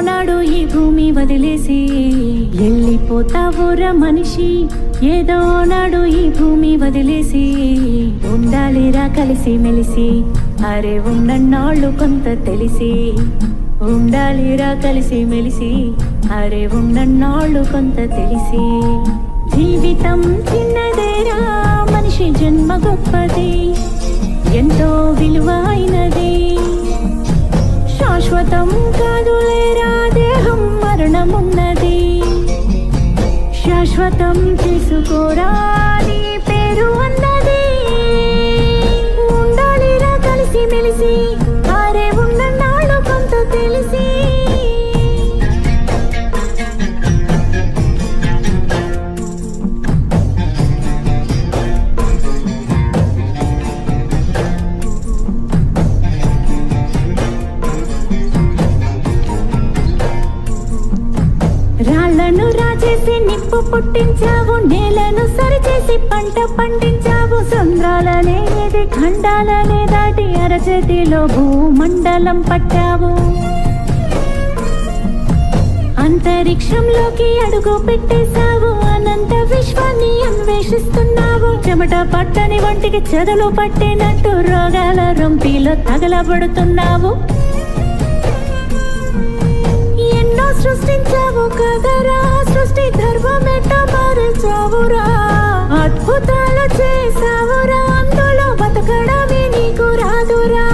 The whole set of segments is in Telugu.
నాడు ఈ భూమి వదిలేసి వెళ్ళిపోతావురా మనిషి, ఏదో నాడు ఈ భూమి వదిలేసి ఉండాలిరా కలిసి మెలిసి, అరే ఉన్నన్నాళ్ళు కొంత తెలిసి ఉండాలిరా కలిసి మెలిసి, అరే ఉన్నన్నాళ్ళు కొంత తెలిసి. జీవితం చిన్నదేరా మనిషి జన్మ గొప్పది, ఎంతో విలువైనది, శాశ్వతం కాదులేరా దేహం మరణమున్నది. శాశ్వతం చేసుకోరా నీ పేరు అన్నది, ఉండాలిరా కలిసి మెలిసి, అరే ఉన్న నాళ్ళు కొంత తెలిసి. రాళ్లను రాజేసి నిప్పు పుట్టించావు, నేలను సరిచేసి పంట పండించావు, సంద్రాలనేది ఖండాలనే దాటి అరచేతిలో భూమండలం పట్టావు. అంతరిక్షంలోకి అడుగు పెట్టేశావు, అనంత విశ్వాన్ని అన్వేషిస్తున్నావు. చెమట పట్టని వంటికి చెదలు పట్టినట్టు రోగాల రొంపిలో తగలబడుతున్నావు. సృష్టించావు కదరా, సృష్టి ధర్మమెట్ట మార్చావురా, అద్భుతాలు చేసావురా, అందులో బతకడమే నీకు రాదురా.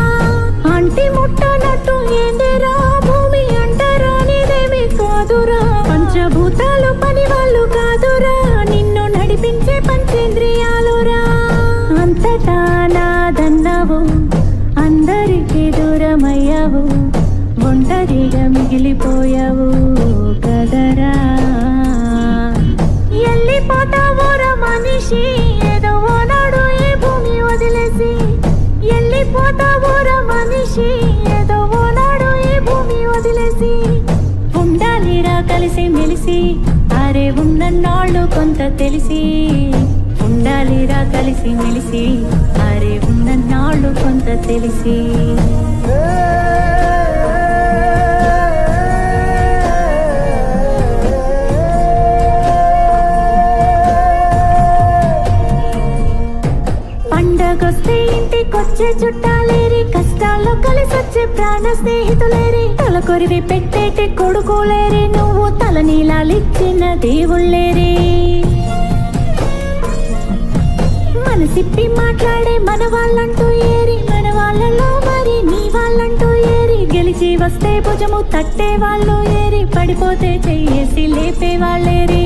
అంటి ముట్టనట్టు ఏందిరా భూమి అంటారా, నీదేమి కాదురా. పంచభూతాలు పని వాళ్ళు కాదురా, నిన్ను నడిపించే పంచేంద్రియాలురా. అంతటా నాదన్నావు, అందరికీ దూరమయ్యావు, ఒంటరిగా మిగిలిపోయావు కదరా. వెళ్ళిపోతావురా మనిషి, ఏదో నాడు ఈ భూమి వదిలేసి. వెళ్ళిపోతావురా మనిషి, ఏదో నాడు ఈ భూమి వదిలేసి. ఉండాలిరా కలిసి మెలిసి, అరే ఉన్నన్నాళ్ళు కొంత తెలిసి. ఉండాలిరా కలిసి మెలిసి, అరే ఉన్నన్నాళ్ళు కొంత తెలిసి. పండగొస్తే ఇంటికొచ్చే చుట్టాలేరి, కష్టాల్లో కలిసొచ్చే ప్రాణ స్నేహితులేరి, తల కొరివి పెట్టేటి కొడుకులేరి, నువ్వు తల నీలాలిచ్చిన దేవుళ్ళేరి. మనసిప్పి మాట్లాడే మన వాళ్ళంటూ ఏరి, మన వాళ్ళలో మరి నీ వాళ్ళంటూ ఏరి. గెలిచి వస్తే భుజము తట్టే వాళ్ళు ఏరి, పడిపోతే చెయ్యేసి లేపే వాళ్ళేరి.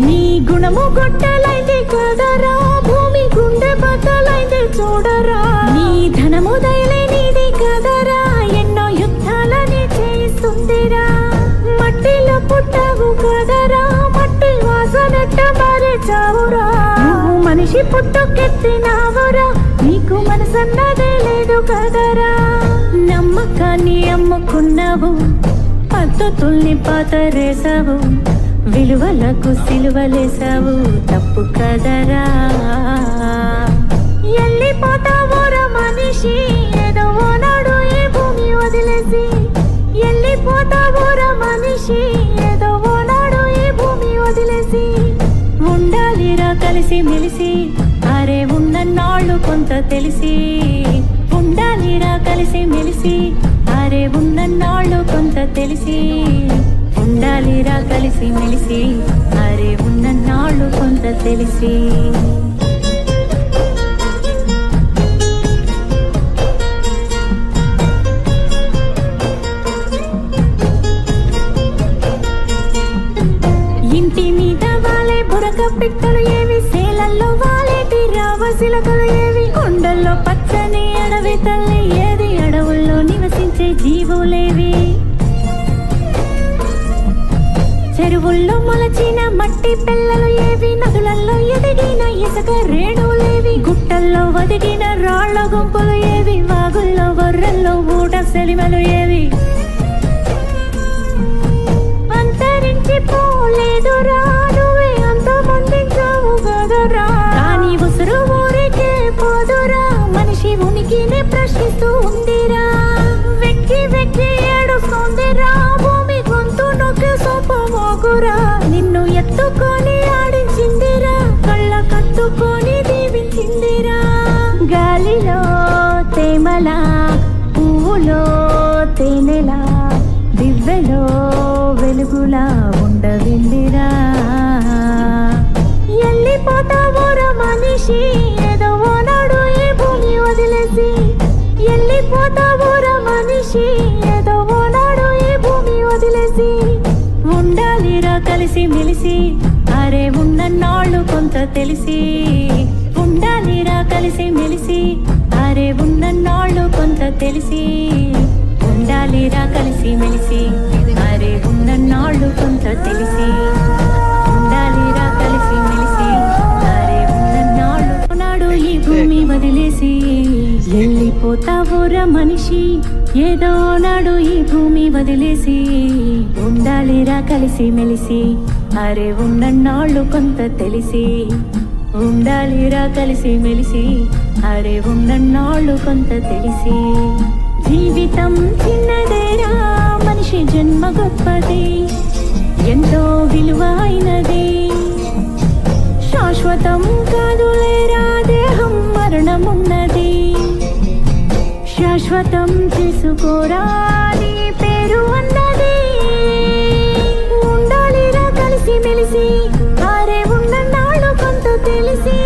నీ గుణము గొట్టలైంది కదరా, భూమి గుండె బద్దలైంది చూడరా. నీ ధనము దయలేనిది కదరా, ఎన్నో యుద్ధాలని చేస్తుందిరా. మట్టిలో పుట్టావు కదరా, మట్టి వాసనట్ట మారేచావురా. నువ్వు మనిషి పుట్టుకెత్తినావురా, నీకు మనసన్నదే లేదు కదరా. నమ్మకాన్ని అమ్ముకున్నావు, పద్ధతుల్ని పాతరేసావు, విలువలకు సిలువలేసావు, తప్పు కదరా. వెళ్ళిపోతావురా మనిషి, ఏదో నాడు ఈ భూమి వదిలేసి. వెళ్ళిపోతావురా మనిషి, ఏదో నాడు ఈ భూమి వదిలేసి. ఉండాలిరా కలిసి మెలిసి, అరే ఉన్నన్నాళ్ళు కొంత తెలిసి. ఉండాలిరా కలిసి మెలిసి, అరే ఉన్నన్నాళ్ళు కొంత తెలిసి. ఉండాలిరా కలిసి మెలిసి, అరే ఉన్నన్నాళ్ళు కొంత తెలిసి. ఇంటి మీద వాలే బురక పిట్టలు ఏవి, సేలల్లో వాలేటి రావసిలకలు ఏవి, కొండల్లో పచ్చని అడవి తల్లి ఏది, అడవుల్లో నివసించే జీవులేవి. చెరువుల్లో మొలచిన మట్టి పిల్లలు ఏవి, నదులలో ఎదిగిన ఇసుక రేణులేవి, గుట్టల్లో వదిగిన రాళ్ల గుంపులు ఏవి, వాగుల్లో గొర్రెల్లో ఊట సెలిమలు ఏవి. అంతరించిపోలేదురా, నువ్వే అంతమందించావు కదరా. కానీ ఉసురు ఊరికే పోదురా, మనిషి ఉనికిని ప్రశ్నిస్తూ ఉందిరా. వెక్కి వెక్కి మెలిసి అరే ఉన్నన్నాళ్ళు కొంత తెలిసి ఉండాలిరా కలిసి మెలిసి అరే ఉన్నన్నాళ్ళు కొంత తెలిసి ఉండాలిరా కలిసి మెలిసి అరే ఉన్నన్నాళ్ళు కొంత తెలిసి ఉండాలిరా కలిసి మెలిసి అరే ఉన్నన్నాళ్ళు నాడు ఈ భూమి వదిలేసి వెళ్ళిపోతావురా మనిషి ఏదో నాడు ఈ భూమి వదిలేసి ఉండాలిరా కలిసి మెలిసి అరే ఉన్నన్నాళ్ళు కొంత తెలిసి ఉండాలిరా కలిసి మెలిసి అరే ఉన్నన్నాళ్ళు కొంత తెలిసి జీవితం చిన్నదేరా మనిషి జన్మ గొప్పది ఎంతో విలువైనది శాశ్వతం కాదులేరా దేహం మరణమున్నది శాశ్వతం చేసుకోరా నీ పేరు అన్నది ఉండాలిరా కలిసి మెలిసి అరే ఉన్నన్నాళ్ళు కొంత తెలిసి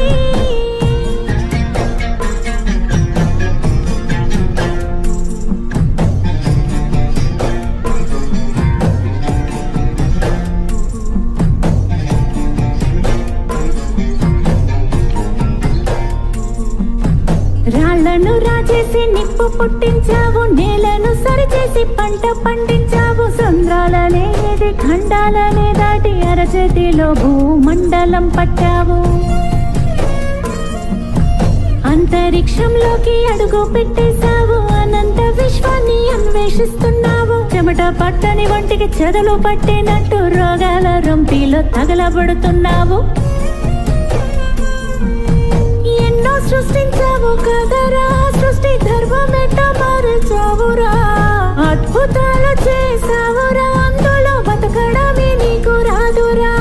రాళ్లను రాజేసి నిప్పు పుట్టించావు నేలను సరిచేసి పంట పండించావు సంద్రాలనేది ఖండాలనే దాటి అరచేతిలో భూమండలం పట్టావు అంతరిక్షంలోకి అడుగు పెట్టేశావు అనంత విశ్వాన్ని అన్వేషిస్తున్నావు చెమట పట్టని వంటికి చెదలు పట్టినట్టు రోగాల రొంపిలో తగలబడుతున్నావు ఎన్నో సృష్టించావు కదరా సృష్టి ధర్మమెట్ట మార్చావురా అద్భుతాలు చేసావురా అందులో బతకడమే నీకు రాదురా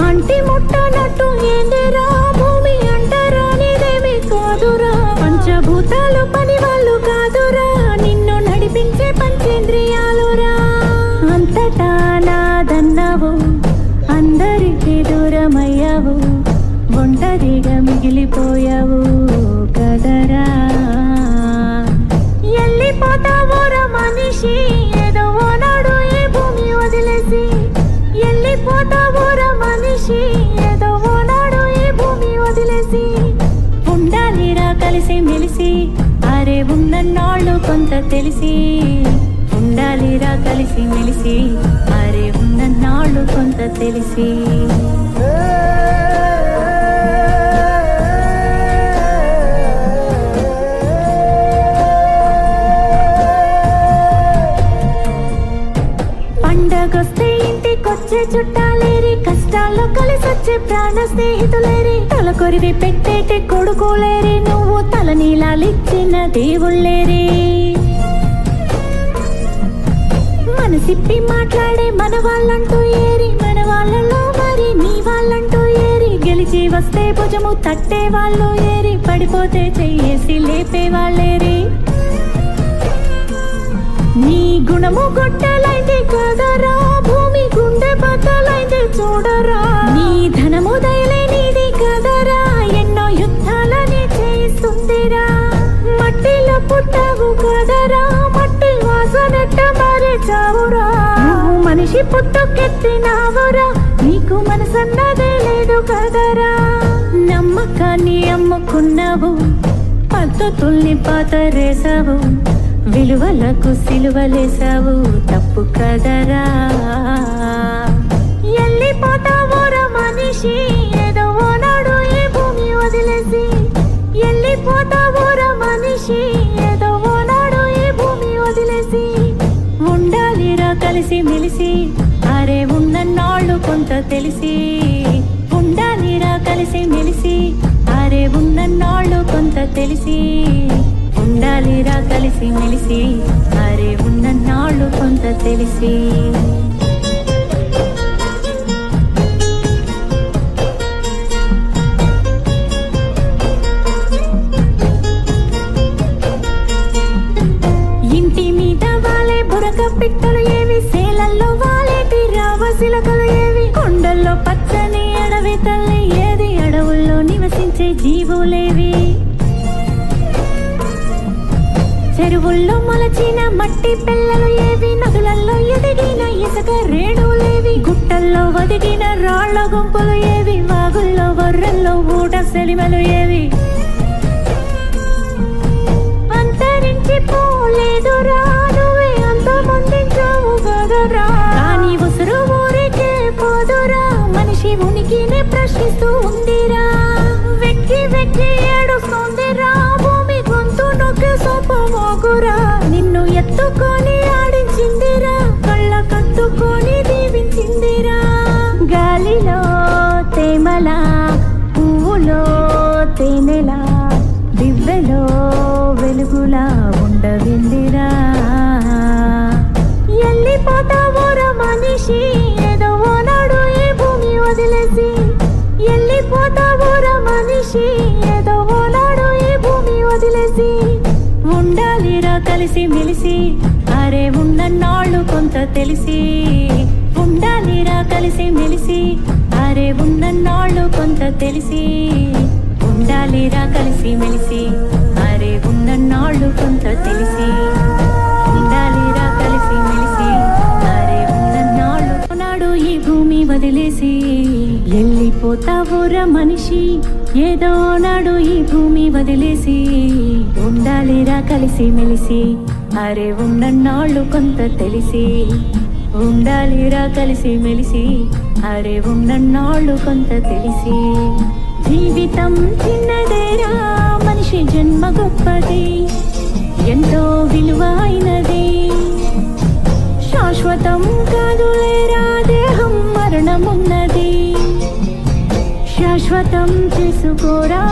అంటి ముట్టనట్టు ఏందిరా భూమి అంటారా నీదేమి కాదురా పంచభూతాలు పని వాళ్ళు కాదురా నిన్ను నడిపించే పంచేంద్రియాలురా అంతటా నాదన్నావు అందరికీ దూరమయ్యావు ఒంటరిగా మిగిలిపోయావు కదరా వెళ్ళిపోతావురా మనిషి ఏదో నాడు ఈ భూమి వదిలేసి వెళ్ళిపోతావురా మనిషి ఏదో నాడు ఈ భూమి వదిలేసి ఉండాలిరా కలిసి మెలిసి అరే ఉన్నన్నాళ్ళు కొంత తెలిసి ఉండాలిరా కలిసి మెలిసి అరే ఉన్నన్నాళ్ళు కొంత తెలిసి పండగొస్తే ఇంటికొచ్చే చుట్టాలేరి కష్టాల్లో కలిసొచ్చే ప్రాణ స్నేహితులేరి తల కొరివి పెట్టేటి కొడుకోలేరి నువ్వు తల నీలాలిచ్చిన దేవుళ్ళేరి మనసిప్పి మాట్లాడే మన వాళ్ళంటూ ఏరి మన వాళ్ళలో మరి నీ వాళ్ళంటూ ఏరి గెలిచి వస్తే భుజము తట్టే వాళ్ళు ఏరి పడిపోతే చెయ్యేసి లేపే వాళ్ళేరి నీ గుణము గొట్టలైంది కదరా భూమి గుండె బద్దలైంది చూడరా నీ ధనము దయలేనిది కదరా ఎన్నో యుద్ధాలని చేస్తుందిరా మట్టిలో పుట్టావు కదరా మట్టి వాసనట్ట మారేచావురా నువ్వు మనిషి పుట్టుకెత్తినావురా నీకు మనసన్నదే లేదు కదరా నమ్మకాన్ని అమ్ముకున్నావు పద్ధతుల్ని పాతరేసావు విలువలకు సిలువలేసావు తప్పు కదరా వెళ్ళిపోతావురా మనిషి ఏదో నాడు ఈ భూమి వదిలేసి వెళ్ళిపోతావురా మనిషి ఏదో నాడు ఈ భూమి వదిలేసి ఉండాలిరా కలిసి మెలిసి అరే ఉన్నన్నాళ్ళు కొంత తెలిసి ఉండాలిరా కలిసి మెలిసి అరే ఉన్నన్నాళ్ళు కొంత తెలిసి ఉండాలిరా కలిసి మెలిసి అరే ఉన్నన్నాళ్ళు కొంత తెలిసి ఇంటి మీద వాలే బురక పిట్టలు ఏవి సేలల్లో వాలేటి రావసిలకలు ఏవి కొండల్లో పచ్చని అడవి తల్లి ఏది అడవుల్లో నివసించే జీవులేవి చెరువుల్లో మొలచిన మట్టి పిల్లలు ఏవి నదులల్లో ఎదిగిన ఇసుక రేణువులేవి గుట్టల్లో వదిగిన రాళ్ళ గుంపులు ఏవి, వాగుల్లో వర్రెల్లో ఊట సెలిమలు ఏవి. అంతరించిపోలేదురా, నువ్వే అంతమందించావు కదరా. కానీ ఉసురు ఊరికే పోదురా, మనిషి ఉనికినే ప్రశ్నిస్తూ ఉందిరా. వెక్కి వెక్కి ఏడుస్తోందిరా, భూమి గొంతు నొక్కి సొప్పమోగురా. నిన్ను ఎత్తుకొని ఆడించిందిరా, కళ్ళ కత్తుకొని దీవించిందిరా. గాలిలో తేమలా, పువ్వులో తేనెలా, దివ్వెలో వెలుగులా ఉండవిందిరా. ఎల్లిపోతావురా మనిషి, ఏదో ఓనాడు ఈ భూమి వదిలేసి. ఎల్లిపోతావురా మనిషి, ఏదో ఓనాడు ఈ భూమి వదిలేసి. ఉండాలిరా కలిసి మెలిసి, అరే ఉన్నన్నాళ్ళు కొంత తెలిసి. ఉండాలిరా కలిసి మెలిసి, అరే ఉన్నన్నాళ్ళు కొంత తెలిసి. ఉండాలిరా కలిసి మెలిసి, అరే ఉన్నన్నాళ్ళు కొంత తెలిసి. ఉండాలిరా కలిసి మెలిసి, అరే ఉన్నన్నాళ్ళు నాడు ఈ భూమి వదిలేసి. వెళ్ళిపోతావురా మనిషి, ఏదో నాడు ఈ భూమి వదిలేసి. ఉండాలిరా కలిసి మెలిసి, అరే ఉన్నన్నాళ్ళు కొంత తెలిసి. ఉండాలిరా కలిసి మెలిసి, అరే ఉన్నన్నాళ్ళు కొంత తెలిసి. జీవితం చిన్నదేరా, మనిషి జన్మ గొప్పది, ఎంతో విలువైనది. శాశ్వతం కాదులేరా, దేహం మరణమున్నది. శాశ్వతం చేసుకోరా